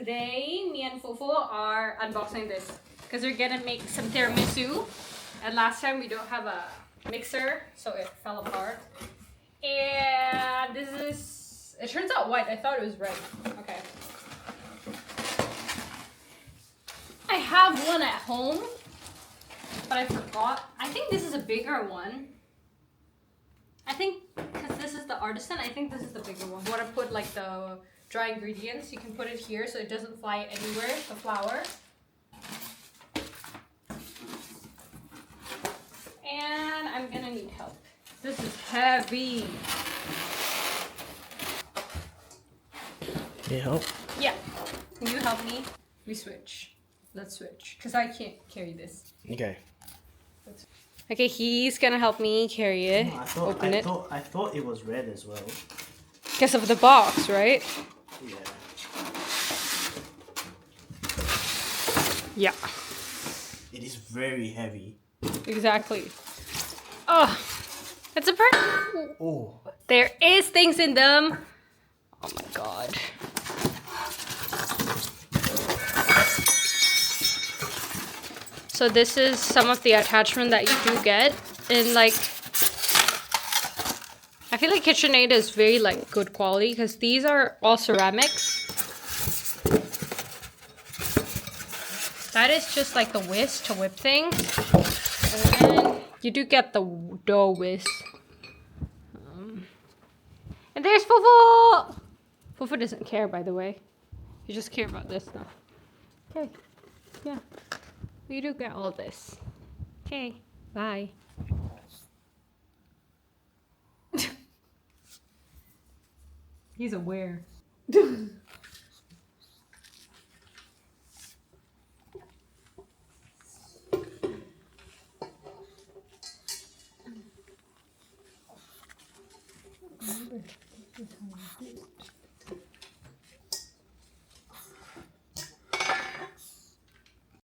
today, me and Fufu are unboxing this because we're gonna make some tiramisu. And last time we don't have a mixer, so it fell apart. And this is, it turns out white. I thought it was red. Okay. I have one at home, but I forgot. I think this is a bigger one. I think, because this is the artisan, I think this is the bigger one. You want to put like the dry ingredients, you can put it here so it doesn't fly anywhere, the flour. And I'm gonna need help. This is heavy. Need help? Yeah. Can you help me? We switch. Let's switch. Because I can't carry this. Okay. Okay, he's gonna help me carry it. Oh, I thought it was red as well. Because of the box, right? Yeah. Yeah. It is very heavy. Exactly. Oh, it's a Oh. There is things in them. Oh my god. So this is some of the attachment that you do get in like, I feel like KitchenAid is very like good quality because these are all ceramics. That is just like the whisk to whip things. And then you do get the dough whisk. And there's Fufu! Fufu doesn't care, by the way. You just care about this stuff. Okay. Yeah. We do get all this. Okay. Bye. He's aware.